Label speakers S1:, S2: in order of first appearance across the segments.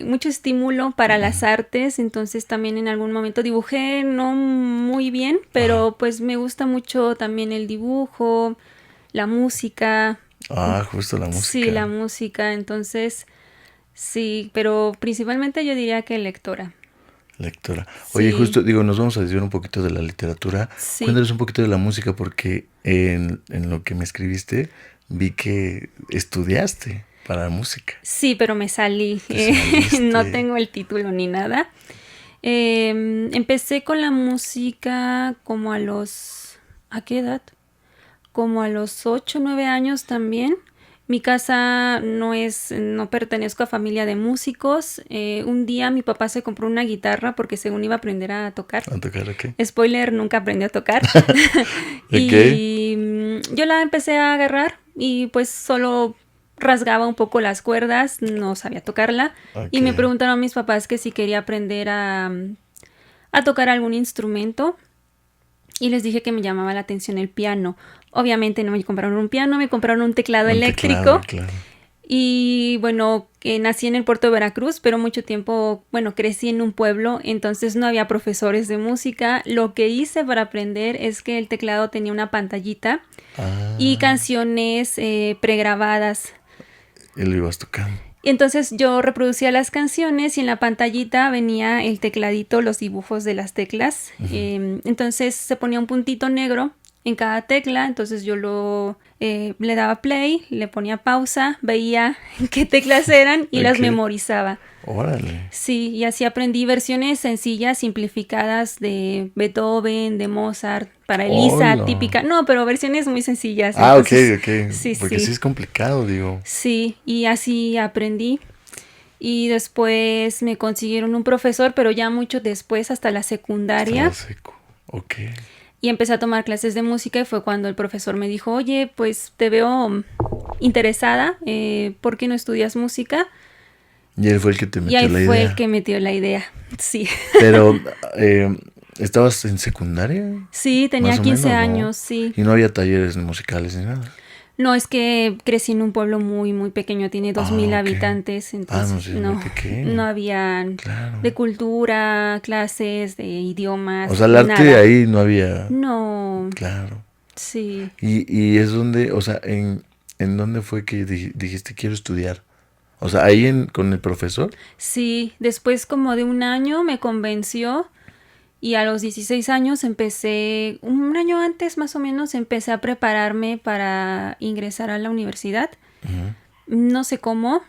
S1: mucho estímulo para las artes, entonces también en algún momento dibujé, no muy bien, pero pues me gusta mucho también el dibujo, la música.
S2: Justo la
S1: Sí, la
S2: música.
S1: música, entonces sí, pero principalmente yo diría que lectora.
S2: Lectora. Oye,
S1: Sí,
S2: justo, digo, nos vamos a desviar un poquito de la literatura.
S1: sí,
S2: Cuéntanos un poquito de la música porque en lo que me escribiste vi que estudiaste para música.
S1: sí, pero me salí.
S2: Te
S1: No
S2: saliste.
S1: tengo el título ni nada. Empecé con la música como a los... ¿A qué edad? Como a los 8 9 años también. Mi casa no pertenezco a familia de músicos. Un día mi papá se compró una guitarra porque según iba a aprender a tocar.
S2: ¿A tocar o qué?
S1: Spoiler, nunca aprendió a tocar.
S2: Ok.
S1: Y yo la empecé a agarrar y pues solo rasgaba un poco las cuerdas, no sabía tocarla.
S2: Ok.
S1: Y me preguntaron mis papás que si quería aprender a tocar algún instrumento. Y les dije que me llamaba la atención el piano. Obviamente no me compraron un piano, me compraron un teclado
S2: Un
S1: eléctrico.
S2: teclado, claro.
S1: Y bueno, nací en el puerto de Veracruz, pero mucho tiempo, bueno, crecí en un pueblo, entonces no había profesores de música. Lo que hice para aprender es que el teclado tenía una pantallita y
S2: Ah,
S1: canciones pregrabadas.
S2: y lo ibas tocando.
S1: Y entonces yo reproducía las canciones y en la pantallita venía el tecladito, los dibujos de las teclas. Entonces se ponía un puntito negro en cada tecla, entonces yo le daba play, le ponía pausa, veía qué teclas eran y las
S2: Ok.
S1: memorizaba.
S2: Órale.
S1: Sí, y así aprendí versiones sencillas, simplificadas de Beethoven, de Mozart, para Elisa,
S2: Hola.
S1: típica. No, pero versiones muy sencillas.
S2: Ok,
S1: Entonces, sí,
S2: ok. Porque sí
S1: sí.
S2: es complicado, digo.
S1: Sí, y así aprendí. Y después me consiguieron un profesor, pero ya mucho después, hasta la
S2: Estaba
S1: secundaria.
S2: seco. Ok.
S1: Y empecé a tomar clases de música y fue cuando el profesor me dijo, oye, pues te veo interesada, ¿por qué no estudias música?
S2: Y él fue el que te
S1: Y
S2: metió
S1: ahí
S2: la
S1: fue el
S2: idea.
S1: que metió la idea. Sí.
S2: Pero, ¿estabas en secundaria?
S1: Sí, tenía
S2: Más o
S1: 15
S2: menos, ¿no?
S1: años, sí.
S2: Y no había talleres musicales ni nada.
S1: No, es que crecí en un pueblo muy, muy pequeño, tiene 2,000
S2: Ok.
S1: habitantes,
S2: No,
S1: entonces
S2: sí, es muy
S1: no
S2: pequeño.
S1: había
S2: Claro.
S1: de cultura, clases, de
S2: O
S1: idiomas,
S2: sea, el arte
S1: nada.
S2: ahí no había.
S1: No,
S2: Claro.
S1: sí,
S2: Y es donde, o sea, ¿en dónde fue que dijiste quiero estudiar? O sea, ahí con el profesor.
S1: sí, después como de un año me convenció y a los 16 años un año antes más o menos, empecé a prepararme para ingresar a la universidad.
S2: Ujú.
S1: No sé cómo,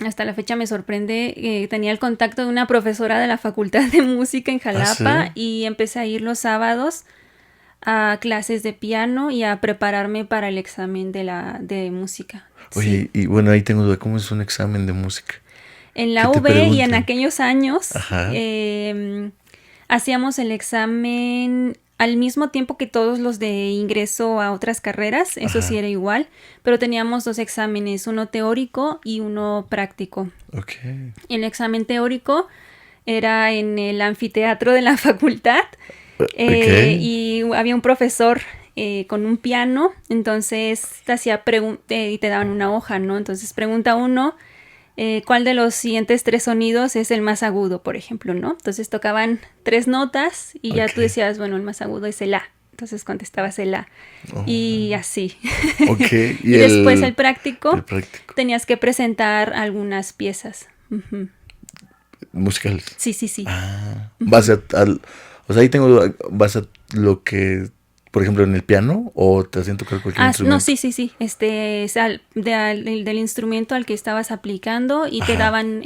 S1: hasta la fecha me sorprende, tenía el contacto de una profesora de la Facultad de Música en
S2: Ah,
S1: Jalapa
S2: sí.
S1: y empecé a ir los sábados a clases de piano y a prepararme para el examen de música. Sí.
S2: Oye, y bueno, ahí tengo duda, ¿cómo es un examen de música?
S1: En
S2: ¿Qué
S1: la
S2: te
S1: UV y en
S2: preguntan?
S1: aquellos años
S2: Ajá,
S1: hacíamos el examen al mismo tiempo que todos los de ingreso a otras carreras, eso sí
S2: ajá,
S1: era igual, pero teníamos dos exámenes, uno teórico y uno práctico.
S2: ok,
S1: El examen teórico era en el anfiteatro de la facultad
S2: ok,
S1: y había un profesor con un piano, entonces te hacía y te daban una hoja, ¿no? Entonces pregunta uno, ¿cuál de los siguientes tres sonidos es el más agudo, por ejemplo, ¿no? Entonces tocaban tres notas y ya
S2: ok.
S1: tú decías, bueno, el más agudo es el A. Entonces contestabas el A. Y
S2: Oh,
S1: así.
S2: ok, y
S1: Y después el
S2: el
S1: práctico,
S2: práctico,
S1: tenías que presentar algunas piezas. Ujú.
S2: musicales.
S1: Sí, sí, sí.
S2: Vas o sea, ahí tengo duda, ¿vas a lo que, por ejemplo, en el piano o te hacen tocar cualquier
S1: Ah, no,
S2: instrumento?
S1: sí, sí, sí. Es del instrumento al que estabas aplicando y te
S2: Ajá,
S1: daban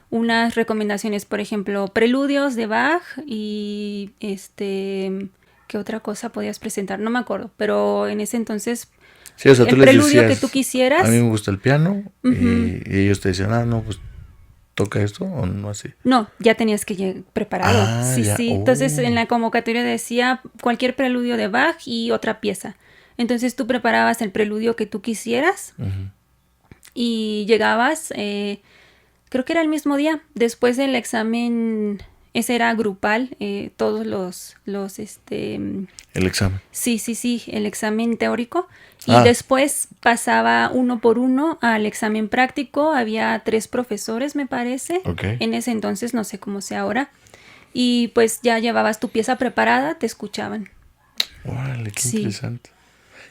S1: unas recomendaciones, por ejemplo, preludios de Bach y ¿qué otra cosa podías presentar? No me acuerdo, pero en ese entonces
S2: sí, o sea, tú
S1: el
S2: les
S1: preludio que tú
S2: decías, a mí
S1: quisieras,
S2: me gusta el piano
S1: ujú,
S2: y ellos te decían, no, pues toca esto o no así.
S1: no, ya tenías que preparado. Sí,
S2: Ya,
S1: sí. Entonces en la convocatoria decía cualquier preludio de Bach y otra pieza. Entonces tú preparabas el preludio que tú quisieras
S2: ujú,
S1: y llegabas, creo que era el mismo día, después del examen ese era grupal, todos
S2: El examen.
S1: sí, el examen teórico. Y después pasaba uno por uno al examen práctico. Había 3 profesores, me parece.
S2: Okay.
S1: En ese entonces, no sé cómo sea ahora. Y pues ya llevabas tu pieza preparada, te escuchaban.
S2: Órale, qué
S1: Sí.
S2: interesante.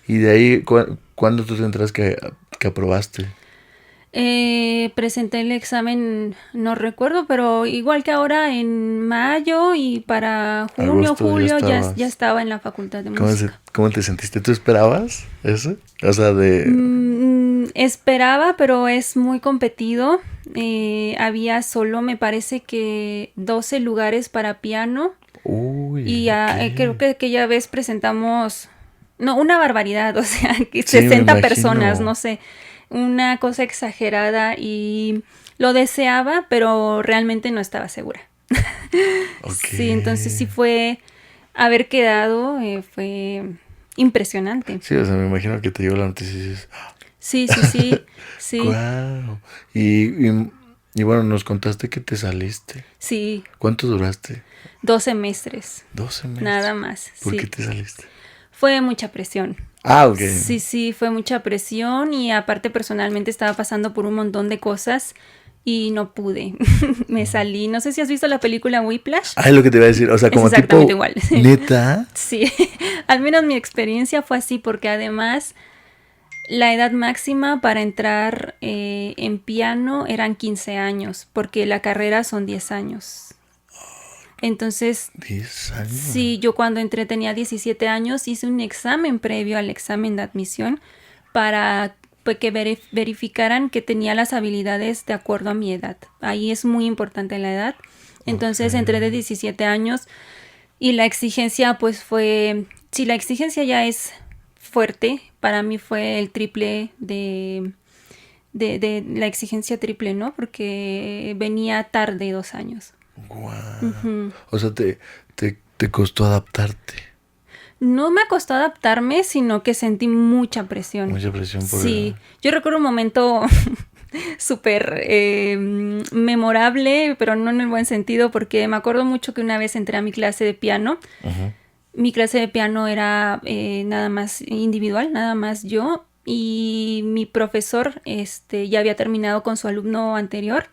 S2: Y de ahí, ¿cuándo tú te enteras que aprobaste?
S1: Presenté el examen, no recuerdo, pero igual que ahora en mayo y para junio,
S2: Agosto
S1: julio
S2: ya
S1: ya estaba en la facultad de
S2: ¿Cómo,
S1: música.
S2: cómo te sentiste? ¿Tú esperabas eso? O sea,
S1: Esperaba, pero es muy competido. Había solo, me parece que 12 lugares para piano.
S2: Uy,
S1: Y creo que aquella vez presentamos, no, una barbaridad, o sea, que
S2: sí, me
S1: 60 personas,
S2: imagino.
S1: no sé, una cosa exagerada y lo deseaba, pero realmente no estaba segura.
S2: Ok.
S1: Sí, entonces sí fue haber quedado, fue impresionante.
S2: Sí, o sea, me imagino que te llegó la noticia y dices,
S1: Sí, sí,
S2: ¡guau! Y bueno, nos contaste que te saliste.
S1: sí,
S2: ¿Cuánto duraste?
S1: 2 semestres,
S2: 12
S1: nada
S2: meses.
S1: más,
S2: ¿Por qué
S1: sí.
S2: te saliste?
S1: Fue mucha presión.
S2: Ok.
S1: Sí, fue mucha presión y aparte personalmente estaba pasando por un montón de cosas y no pude. Me salí. No sé si has visto la película Whiplash.
S2: Ah, es lo que te iba a decir. O sea,
S1: Es
S2: como
S1: exactamente
S2: tipo,
S1: igual.
S2: neta.
S1: Sí, al menos mi experiencia fue así porque además la edad máxima para entrar en piano eran 15 años porque la carrera son 10 años. Entonces,
S2: 10 años.
S1: sí, yo cuando entré tenía 17 años, hice un examen previo al examen de admisión para pues, que verificaran que tenía las habilidades de acuerdo a mi edad. Ahí es muy importante la edad. Entonces entré de 17 años y la exigencia pues fue, si la exigencia ya es fuerte, para mí fue el triple de la exigencia triple, ¿no? Porque venía tarde 2 años.
S2: Wow.
S1: Ujú.
S2: O sea, te costó adaptarte.
S1: No me costó adaptarme, sino que sentí mucha presión.
S2: Mucha presión por
S1: Sí, yo recuerdo un momento súper memorable, pero no en el buen sentido, porque me acuerdo mucho que una vez entré a mi clase de piano.
S2: Ajá.
S1: Mi clase de piano era nada más individual, nada más yo. Y mi profesor ya había terminado con su alumno anterior.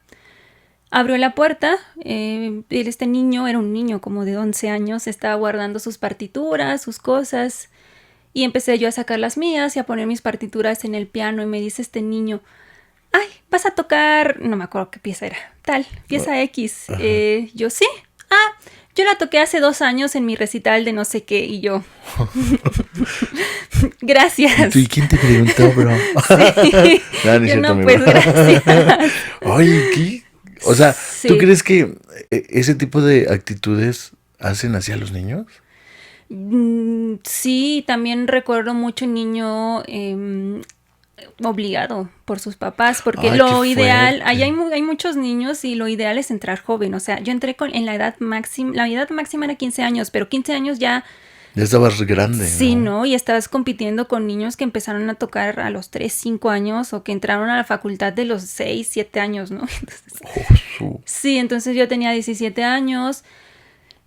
S1: Abrió la puerta, este niño era un niño como de 11 años, estaba guardando sus partituras, sus cosas, y empecé yo a sacar las mías y a poner mis partituras en el piano y me dice este niño, ay, vas a tocar, no me acuerdo qué pieza era, tal, pieza X, yo sí, yo la toqué hace 2 años en mi recital de no sé qué y yo, gracias.
S2: ¿Y quién te preguntó, bro?
S1: Sí,
S2: No, no es
S1: yo
S2: cierto,
S1: no,
S2: amigo.
S1: pues gracias.
S2: Oye, ¿qué? O sea, ¿tú
S1: Sí.
S2: crees que ese tipo de actitudes hacen así a los niños?
S1: Sí, también recuerdo mucho un niño obligado por sus papás, porque
S2: Ay, qué
S1: lo ideal,
S2: fuerte.
S1: ahí hay muchos niños y lo ideal es entrar joven, o sea, yo entré en la edad máxima era 15 años, pero 15 años ya,
S2: Ya estabas grande,
S1: sí,
S2: ¿no?
S1: ¿no? Y estabas compitiendo con niños que empezaron a tocar a los 3, 5 años o que entraron a la facultad de los 6, 7 años, ¿no? Entonces, sí, entonces yo tenía 17 años.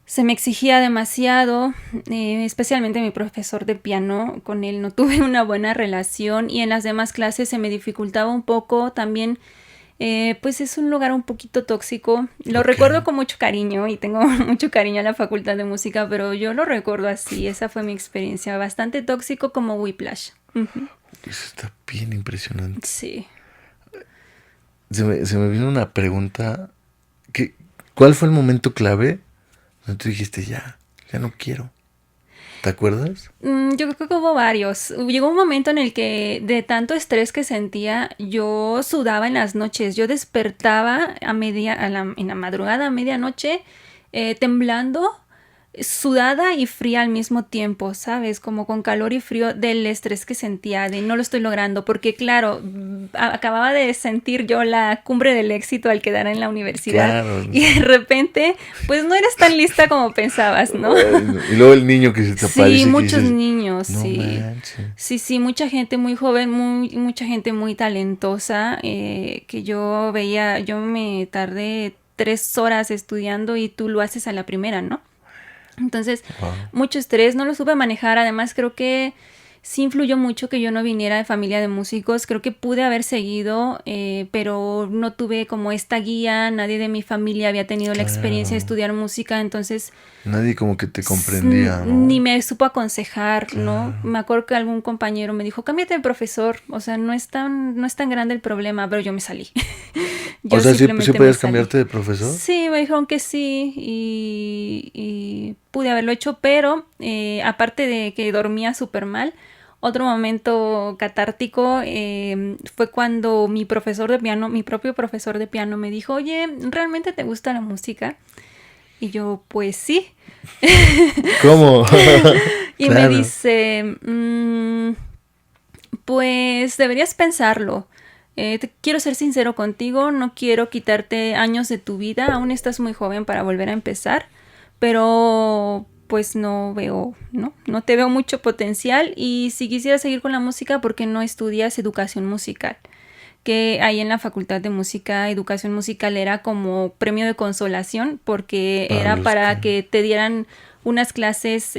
S1: Se me exigía demasiado, especialmente mi profesor de piano, con él no tuve una buena relación y en las demás clases se me dificultaba un poco también, pues es un lugar un poquito tóxico, lo recuerdo con mucho cariño y tengo mucho cariño a la facultad de música, pero yo lo recuerdo así, esa fue mi experiencia, bastante tóxico como Whiplash. Uh-huh.
S2: Eso está bien impresionante.
S1: Sí.
S2: Se me vino una pregunta. ¿Cuál fue el momento clave donde tú dijiste, ya no quiero? ¿Te acuerdas?
S1: Yo creo que hubo varios. Llegó un momento en el que de tanto estrés que sentía, yo sudaba en las noches. Yo despertaba en la madrugada, a medianoche, temblando, sudada y fría al mismo tiempo, ¿sabes? Como con calor y frío del estrés que sentía, de no lo estoy logrando, porque claro, acababa de sentir yo la cumbre del éxito al quedar en la universidad.
S2: Claro.
S1: Y de repente, pues no eres tan lista como pensabas, ¿no?
S2: Bueno, y luego el niño que se te aparece.
S1: Sí, muchos
S2: dices,
S1: niños,
S2: no
S1: sí.
S2: manches.
S1: Sí, mucha gente muy joven, mucha gente muy talentosa, que yo veía, yo me tardé 3 horas estudiando y tú lo haces a la primera, ¿no? Entonces,
S2: Wow.
S1: mucho estrés, no lo supe manejar. Además, creo que sí influyó mucho que yo no viniera de familia de músicos. Creo que pude haber seguido, pero no tuve como esta guía. Nadie de mi familia había tenido la experiencia de
S2: Claro.
S1: estudiar música. Entonces,
S2: Nadie como que te comprendía, ¿no?
S1: ni me supo aconsejar, ¿no?
S2: Claro.
S1: Me acuerdo que algún compañero me dijo, cámbiate de profesor. O sea, no es tan grande el problema, pero yo me salí. Yo
S2: O sea, ¿sí
S1: simplemente me
S2: podías
S1: salí.
S2: cambiarte de profesor?
S1: Sí, me dijeron que sí y pude haberlo hecho, pero aparte de que dormía súper mal, otro momento catártico fue cuando mi profesor de piano, mi propio profesor de piano me dijo, oye, ¿realmente te gusta la música? Y yo, pues sí.
S2: ¿Cómo?
S1: Y me
S2: Claro.
S1: dice, pues deberías pensarlo. Quiero ser sincero contigo, no quiero quitarte años de tu vida, aún estás muy joven para volver a empezar, pero pues no te veo mucho potencial y si quisieras seguir con la música, ¿por qué no estudias educación musical? Que ahí en la Facultad de Música, educación musical era como premio de consolación porque
S2: Para
S1: era
S2: los
S1: para
S2: que...
S1: que te dieran unas clases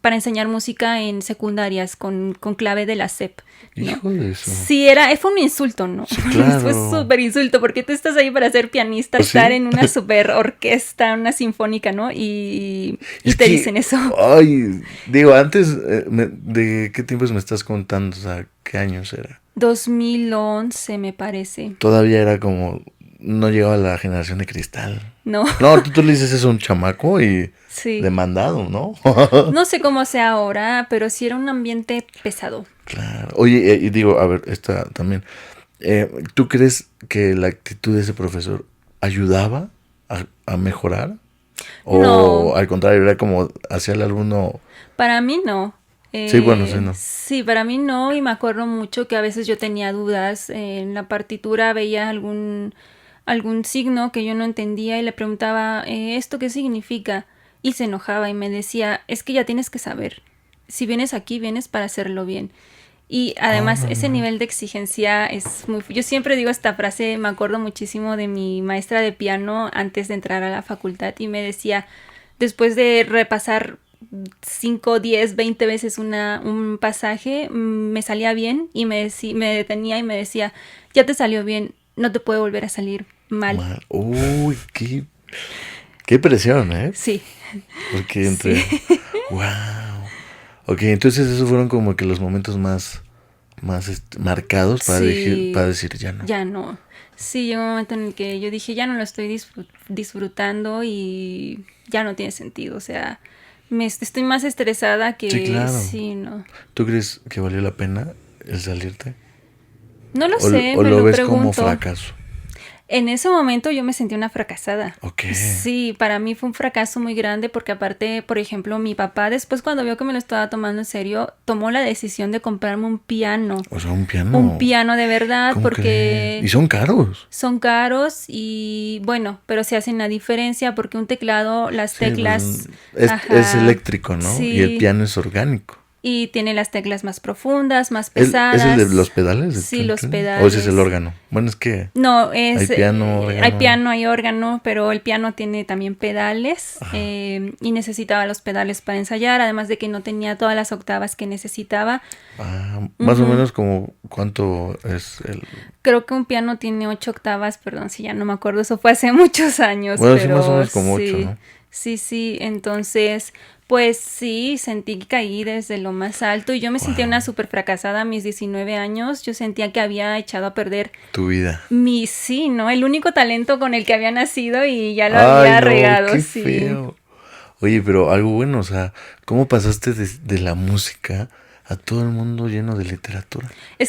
S1: para enseñar música en secundarias con clave de la SEP, ¿no?
S2: Hijo de eso.
S1: Sí, fue un insulto, ¿no?
S2: Sí,
S1: Fue
S2: claro.
S1: súper insulto porque tú estás ahí para ser pianista,
S2: Pues
S1: estar
S2: sí.
S1: en una super orquesta, una sinfónica, ¿no? Y
S2: Es
S1: te
S2: que,
S1: dicen eso.
S2: ay, digo, antes, ¿de qué tiempos me estás contando? O sea, ¿qué años era?
S1: 2011 me parece,
S2: Todavía era como, no llegaba la generación de cristal.
S1: ¿no?
S2: No, tú le dices eso a un chamaco y
S1: Sí.
S2: demandado, ¿no?
S1: No sé cómo sea ahora, pero sí era un ambiente pesado.
S2: Claro. Oye, y digo, a ver, esta también. ¿Tú crees que la actitud de ese profesor ayudaba a mejorar? ¿O
S1: No,
S2: al contrario, era como hacia el alumno?
S1: para mí no.
S2: Sí, bueno, sí, no.
S1: Sí, para mí no, y me acuerdo mucho que a veces yo tenía dudas. En la partitura veía algún signo que yo no entendía y le preguntaba, ¿esto qué significa? Y se enojaba y me decía, es que ya tienes que saber. Si vienes aquí, vienes para hacerlo bien. Y además ese
S2: Órale.
S1: nivel de exigencia es muy... Yo siempre digo esta frase, me acuerdo muchísimo de mi maestra de piano antes de entrar a la facultad y me decía, después de repasar 5, 10, 20 veces un pasaje, me salía bien y me detenía y me decía, ya te salió bien, no te puede volver a salir mal.
S2: Uy, qué presión, ¿eh?
S1: Sí,
S2: Porque
S1: sí.
S2: entre... ¡Wow! Ok, entonces esos fueron como que los momentos más marcados para
S1: Sí,
S2: decir ya no.
S1: ya no. Sí, llegó un momento en el que yo dije, ya no lo estoy disfrutando y ya no tiene sentido. O sea, estoy más estresada
S2: Sí,
S1: que
S2: claro.
S1: sí, no.
S2: ¿Tú crees que valió la pena el salirte?
S1: No lo sé,
S2: ¿O
S1: me
S2: lo
S1: lo
S2: ves como
S1: pregunto.
S2: fracaso?
S1: En ese momento yo me sentí una fracasada.
S2: Ok.
S1: Sí, para mí fue un fracaso muy grande porque aparte, por ejemplo, mi papá después cuando vio que me lo estaba tomando en serio, tomó la decisión de comprarme un piano.
S2: O sea, un piano.
S1: Un piano de verdad
S2: ¿Cómo crees?
S1: porque
S2: Y son caros.
S1: son caros y bueno, pero se hacen la diferencia porque un teclado, las
S2: Sí,
S1: teclas,
S2: pues, es
S1: ajá,
S2: eléctrico, ¿no? Y el
S1: sí,
S2: piano es orgánico.
S1: y tiene las teclas más profundas, más
S2: ¿Es el de los
S1: pesadas.
S2: pedales?
S1: Sí, los
S2: ¿O ese es el
S1: pedales.
S2: órgano? Bueno, es que
S1: No,
S2: hay piano,
S1: hay
S2: órgano.
S1: piano, hay órgano, pero el piano tiene también pedales
S2: Ajá.
S1: y necesitaba los pedales para ensayar, además de que no tenía todas las octavas que necesitaba.
S2: Más o menos como cuánto es el...
S1: Creo que un piano tiene 8 octavas, perdón, si ya no me acuerdo, eso fue hace muchos años,
S2: Bueno, sí,
S1: pero
S2: más o menos como 8,
S1: sí,
S2: ¿no?
S1: sí, entonces, pues sí, sentí que caí desde lo más alto y yo me sentía una súper fracasada a mis 19 años, yo sentía que había echado a perder
S2: Tu vida.
S1: sí, ¿no? El único talento con el que había nacido y ya lo
S2: Ay,
S1: había
S2: no,
S1: regado,
S2: qué
S1: sí.
S2: feo. Oye, pero algo bueno, o sea, ¿cómo pasaste de la música a todo el mundo lleno de literatura?
S1: Es